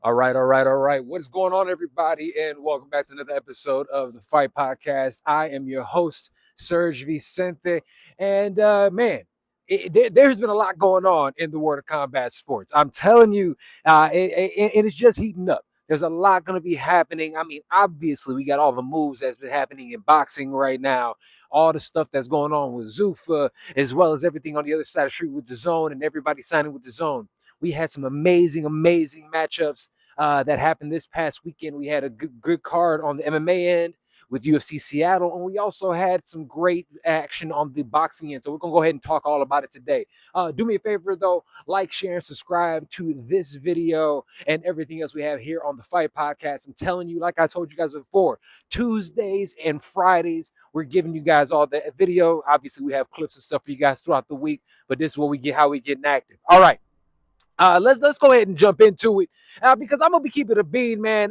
All right. What is going on, everybody? And welcome back to another episode of the Fight Podcast. I am your host, SERG VICENTE. And man, there's been a lot going on in the world of combat sports. I'm telling you, and it's just heating up. There's a lot going to be happening. I mean, obviously, we got all the moves that's been happening in boxing right now, all the stuff that's going on with Zuffa, as well as everything on the other side of the street with the zone and everybody signing with the zone. We had some amazing matchups that happened this past weekend. We had a good card on the MMA end with UFC Seattle, and we also had some great action on the boxing end. So we're going to go ahead and talk all about it today. Do me a favor, though, like, share, and subscribe to this video and everything else we have here on the Fight Podcast. I'm telling you, like I told you guys before, Tuesdays and Fridays, we're giving you guys all the video. Obviously, we have clips and stuff for you guys throughout the week, but this is what we get, how we get active. All right. Let's go ahead and jump into it because I'm gonna be keeping it a bean, man.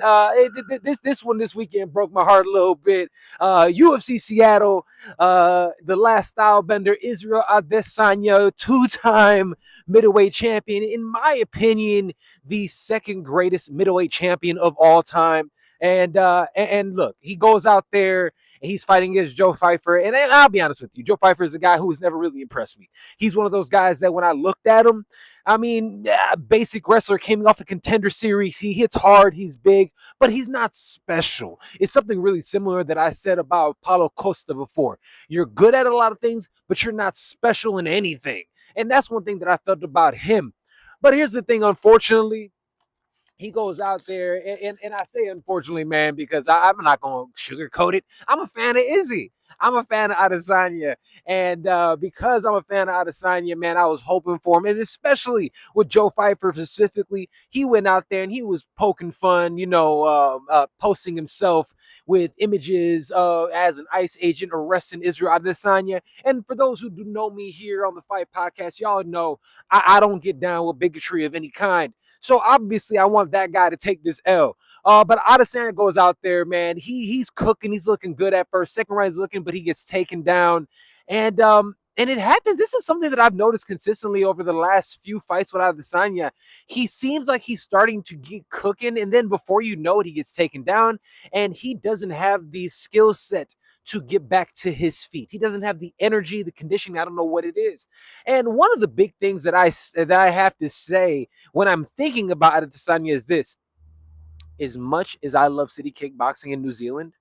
This one this weekend broke my heart a little bit. UFC Seattle, the last style bender, Israel Adesanya, two-time middleweight champion. In my opinion, the second greatest middleweight champion of all time. And look, he goes out there and he's fighting against Joe Pfeiffer. And I'll be honest with you, Joe Pfeiffer is a guy who has never really impressed me. He's one of those guys that when I looked at him, I mean, basic wrestler came off the Contender Series. He hits hard, he's big, but he's not special. It's something really similar that I said about Paulo Costa before. You're good at a lot of things, but you're not special in anything. And that's one thing that I felt about him. But here's the thing, unfortunately, he goes out there, and I say unfortunately, man, because I'm not going to sugarcoat it. I'm a fan of Izzy. I'm a fan of Adesanya. And because I'm a fan of Adesanya, man, I was hoping for him. And especially with Joe Pfeiffer specifically, he went out there and he was poking fun, posting himself with images as an ICE agent arresting Israel Adesanya. And for those who do know me here on the Fight Podcast, y'all know I don't get down with bigotry of any kind. So obviously, I want that guy to take this L. But Adesanya goes out there, man. He's cooking. He's looking good at first. Second round, he's looking, but he gets taken down. And it happens. This is something that I've noticed consistently over the last few fights with Adesanya. He seems like he's starting to get cooking, and then before you know it, he gets taken down, and he doesn't have the skill set to get back to his feet. He doesn't have the energy, the conditioning. I don't know what it is. And one of the big things that I have to say when I'm thinking about Adesanya is this: as much as I love city kickboxing in New Zealand,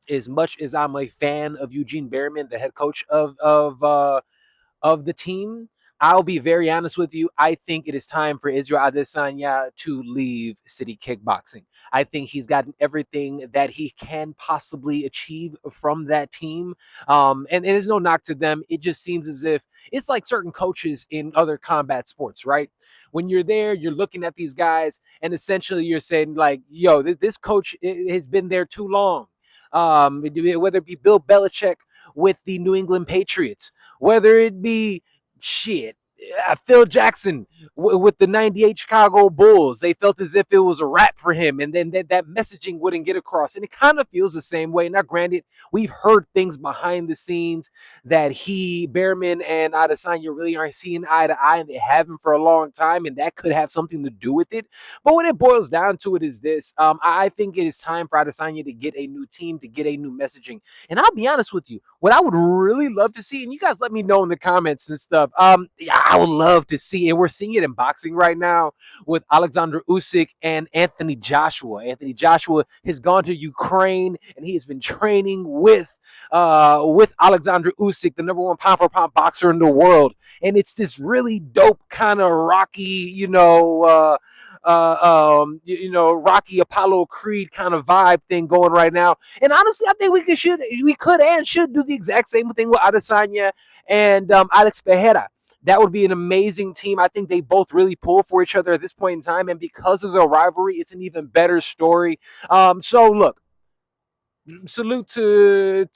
as much as I'm a fan of Eugene Behrman, the head coach of the team, I'll be very honest with you. I think it is time for Israel Adesanya to leave city kickboxing. I think he's gotten everything that he can possibly achieve from that team. And there's no knock to them. It just seems as if it's like certain coaches in other combat sports, right? When you're there, you're looking at these guys, and essentially you're saying, like, yo, this coach has been there too long. Whether it be Bill Belichick with the New England Patriots, whether it be Phil Jackson with the 98 Chicago Bulls. They felt as if it was a wrap for him, and then that messaging wouldn't get across. And it kind of feels the same way. Now, granted, we've heard things behind the scenes that Behrman and Adesanya really aren't seeing eye to eye, and they haven't for a long time, and that could have something to do with it. But when it boils down to it is this, I think it is time for Adesanya to get a new team, to get a new messaging. And I'll be honest with you, what I would really love to see, and you guys let me know in the comments and stuff, I would love to see, and we're seeing it in boxing right now with Alexander Usyk and Anthony Joshua. Anthony Joshua has gone to Ukraine, and he has been training with Alexander Usyk, the number one pound for pound boxer in the world. And it's this really dope kind of Rocky, Rocky Apollo Creed kind of vibe thing going right now. And honestly, I think we could and should do the exact same thing with Adesanya and Alex Pereira. That would be an amazing team. I think they both really pull for each other at this point in time. And because of their rivalry, it's an even better story. So look, salute to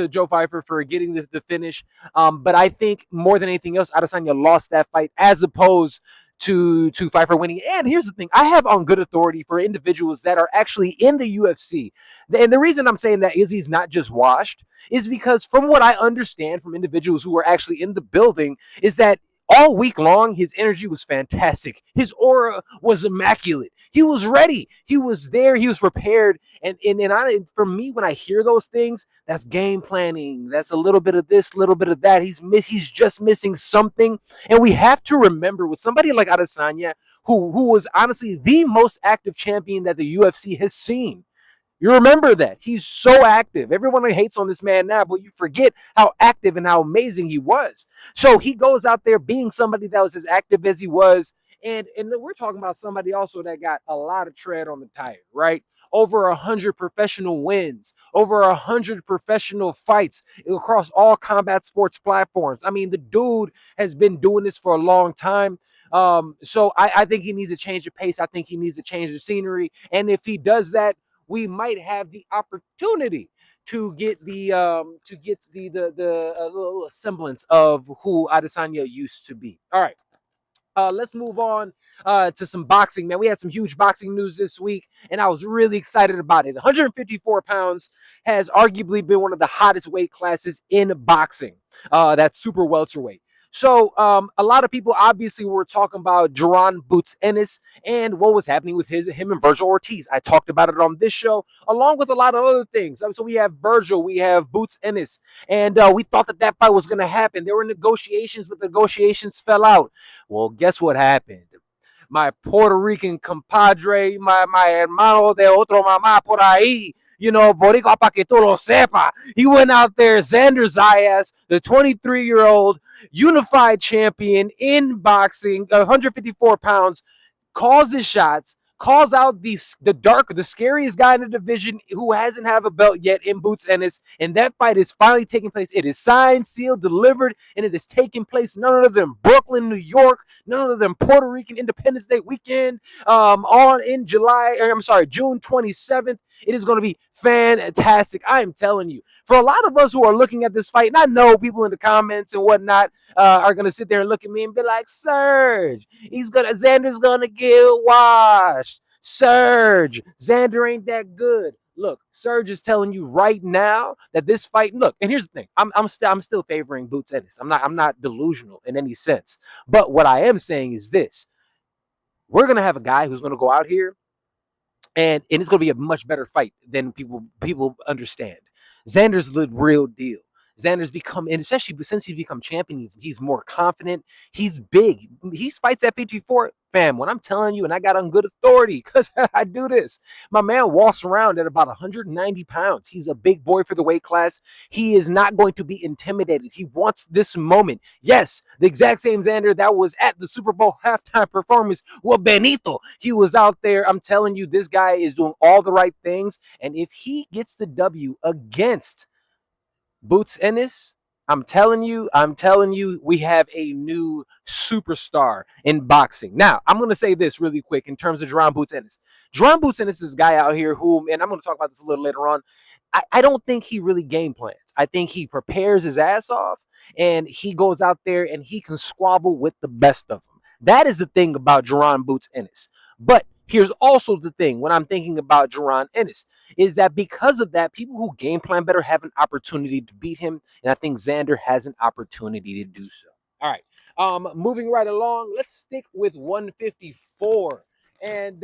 Joe Pfeiffer for getting the finish. But I think more than anything else, Adesanya lost that fight as opposed to Pfeiffer winning. And here's the thing: I have on good authority for individuals that are actually in the UFC. And the reason I'm saying that is he's not just washed is because from what I understand from individuals who are actually in the building is that All week long, his energy was fantastic. His aura was immaculate. He was ready. He was there. He was prepared. For me, when I hear those things, that's game planning. That's a little bit of this, a little bit of that. He's just missing something. And we have to remember with somebody like Adesanya, who was honestly the most active champion that the UFC has seen. You remember that. He's so active. Everyone hates on this man now, but you forget how active and how amazing he was. So he goes out there being somebody that was as active as he was. And we're talking about somebody also that got a lot of tread on the tire, right? Over 100 professional wins, over 100 professional fights across all combat sports platforms. I mean, the dude has been doing this for a long time. So I think he needs to change the pace. I think he needs to change the scenery. And if he does that, we might have the opportunity to get the little semblance of who Adesanya used to be. All right. Let's move on to some boxing, man. We had some huge boxing news this week, and I was really excited about it. 154 pounds has arguably been one of the hottest weight classes in boxing. That's super welterweight. So a lot of people obviously were talking about Jaron Boots Ennis and what was happening with him and Virgil Ortiz. I talked about it on this show, along with a lot of other things. So we have Virgil, we have Boots Ennis, and we thought that fight was going to happen. There were negotiations, but the negotiations fell out. Well, guess what happened? My Puerto Rican compadre, my hermano de otro mamá por ahí, Boricua pa que tú lo sepa. He went out there, Xander Zayas, the 23-year-old unified champion in boxing, 154 pounds, calls his shots, calls out the scariest guy in the division who hasn't have a belt yet in Boots Ennis, and that fight is finally taking place. It is signed, sealed, delivered, and it is taking place none other than Brooklyn, New York, none other than Puerto Rican Independence Day weekend, June 27th. It is going to be fantastic. I am telling you. For a lot of us who are looking at this fight, and I know people in the comments and whatnot are going to sit there and look at me and be like, Serge, Xander's going to get washed. Serge, Xander ain't that good. Look, Serge is telling you right now that this fight. Look, and here's the thing: I'm still favoring Boots Ennis. I'm not delusional in any sense. But what I am saying is this: we're gonna have a guy who's gonna go out here, and it's gonna be a much better fight than people understand. Xander's the real deal. Xander's become, and especially since he's become champion, he's more confident. He's big. He fights at 54. Fam, when I'm telling you, and I got on good authority because I do this, my man walks around at about 190 pounds. He's a big boy for the weight class. He is not going to be intimidated. He wants this moment. Yes, the exact same Xander that was at the Super Bowl halftime performance with Benito. He was out there. I'm telling you, this guy is doing all the right things. And if he gets the W against Boots Ennis, I'm telling you, we have a new superstar in boxing. Now, I'm going to say this really quick in terms of Jaron Boots Ennis. Jaron Boots Ennis is a guy out here who, and I'm going to talk about this a little later on, I don't think he really game plans. I think he prepares his ass off, and he goes out there and he can squabble with the best of them. That is the thing about Jaron Boots Ennis. But here's also the thing when I'm thinking about Jaron Ennis is that because of that, people who game plan better have an opportunity to beat him. And I think Xander has an opportunity to do so. All right. Moving right along, let's stick with 154. And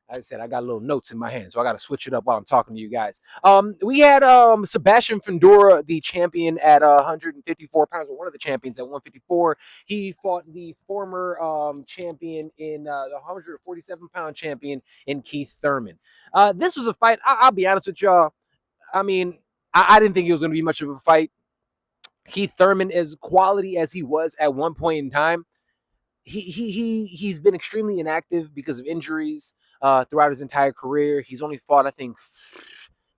like I said, I got little notes in my hand, so I got to switch it up while I'm talking to you guys. We had Sebastian Fundora, the champion at 154 pounds, or one of the champions at 154. He fought the former champion in the 147-pound champion in Keith Thurman. This was a fight. I'll be honest with y'all. I mean, I didn't think it was going to be much of a fight. Keith Thurman, as quality as he was at one point in time, he's been extremely inactive because of injuries throughout his entire career. He's only fought, I think,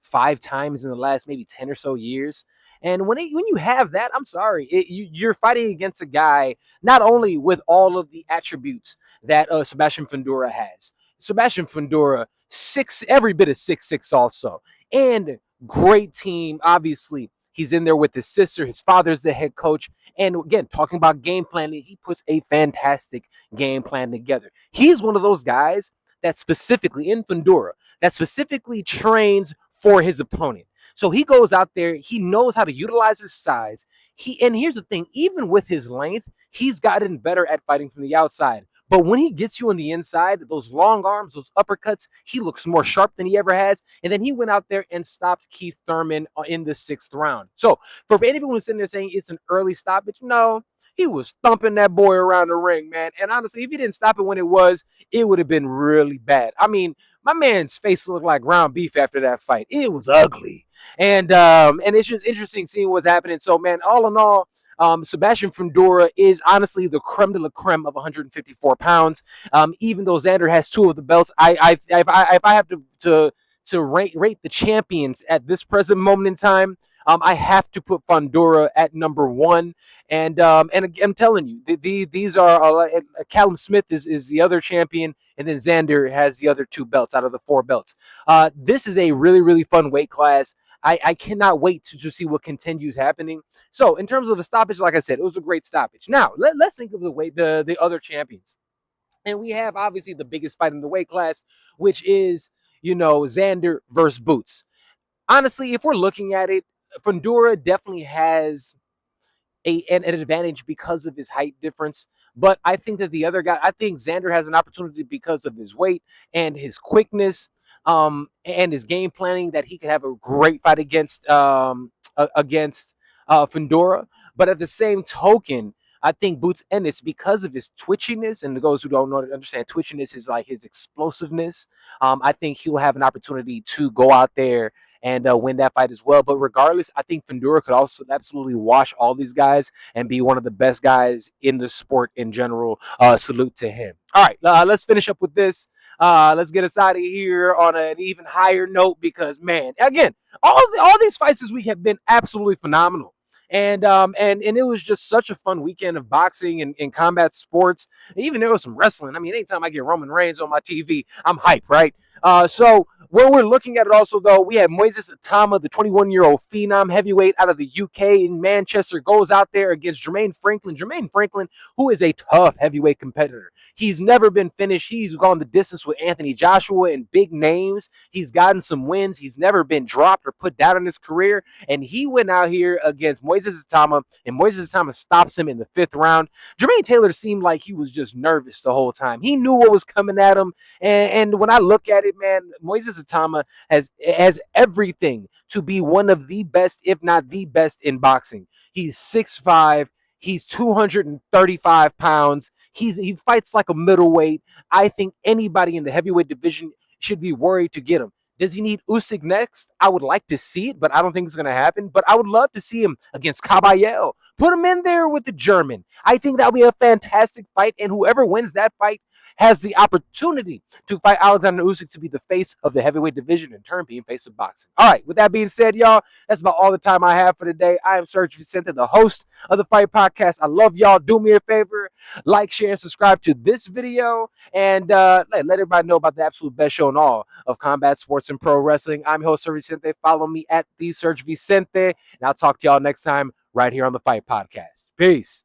5 times in the last maybe 10 or so years. And when you have that, I'm sorry, you're fighting against a guy not only with all of the attributes that Sebastian Fundora has. Sebastian Fundora, every bit of 6'6" also, and great team. Obviously, he's in there with his sister. His father's the head coach. And again, talking about game planning, he puts a fantastic game plan together. He's one of those guys that specifically, in Fundora, that specifically trains for his opponent. So he goes out there, he knows how to utilize his size. And here's the thing, even with his length, he's gotten better at fighting from the outside. But when he gets you on the inside, those long arms, those uppercuts, he looks more sharp than he ever has. And then he went out there and stopped Keith Thurman in the 6th round. So for anyone who's sitting there saying it's an early stoppage, no, he was thumping that boy around the ring, man. And honestly, if he didn't stop it when it would have been really bad. I mean, my man's face looked like ground beef after that fight. It was ugly. And it's just interesting seeing what's happening. So, man, all in all, Sebastian Fundora is honestly the creme de la creme of 154 pounds. Even though Xander has 2 of the belts, if I have to rate the champions at this present moment in time, I have to put Fundora at number 1. And I'm telling you, these are Callum Smith is the other champion, and then Xander has the other 2 belts out of the 4 belts. This is a really, really fun weight class. I cannot wait to see what continues happening. So in terms of the stoppage, like I said, it was a great stoppage. Now let's think of the other champions, and we have obviously the biggest fight in the weight class, which is Xander versus Boots. Honestly, if we're looking at it, Fundora definitely has an advantage because of his height difference. But I think that the other guy, I think Xander has an opportunity because of his weight and his quickness, and his game planning, that he could have a great fight against Fundora. But at the same token, I think Boots Ennis, because of his twitchiness, and those who don't know understand, twitchiness is like his explosiveness. I think he'll have an opportunity to go out there and win that fight as well. But regardless, I think Fundora could also absolutely wash all these guys and be one of the best guys in the sport in general. Salute to him. All right, let's finish up with this. Let's get us out of here on an even higher note, because, man, again, all these fights this week have been absolutely phenomenal. And it was just such a fun weekend of boxing and combat sports. Even there was some wrestling. I mean, anytime I get Roman Reigns on my TV, I'm hyped, right? So when we're looking at it also, though, we have Moises Atama, the 21-year-old phenom heavyweight out of the UK in Manchester, goes out there against Jermaine Franklin. Jermaine Franklin, who is a tough heavyweight competitor. He's never been finished. He's gone the distance with Anthony Joshua and big names. He's gotten some wins. He's never been dropped or put down in his career. And he went out here against Moises Atama, and Moises Atama stops him in the 5th round. Jermaine Taylor seemed like he was just nervous the whole time. He knew what was coming at him. And when I look at it, man, Moises Atama has everything to be one of the best, if not the best, in boxing. He's 6'5". He's 235 pounds. He fights like a middleweight. I think anybody in the heavyweight division should be worried to get him. Does he need Usyk next? I would like to see it, but I don't think it's going to happen. But I would love to see him against Caballero. Put him in there with the German. I think that would be a fantastic fight, and whoever wins that fight has the opportunity to fight Alexander Usyk to be the face of the heavyweight division, in turn being face of boxing. All right, with that being said, y'all, that's about all the time I have for today. I am Serge Vicente, the host of the Fight Podcast. I love y'all. Do me a favor, like, share, and subscribe to this video, and let everybody know about the absolute best show in all of combat sports and pro wrestling. I'm your host, Serge Vicente. Follow me at the Serge Vicente, and I'll talk to y'all next time right here on the Fight Podcast. Peace.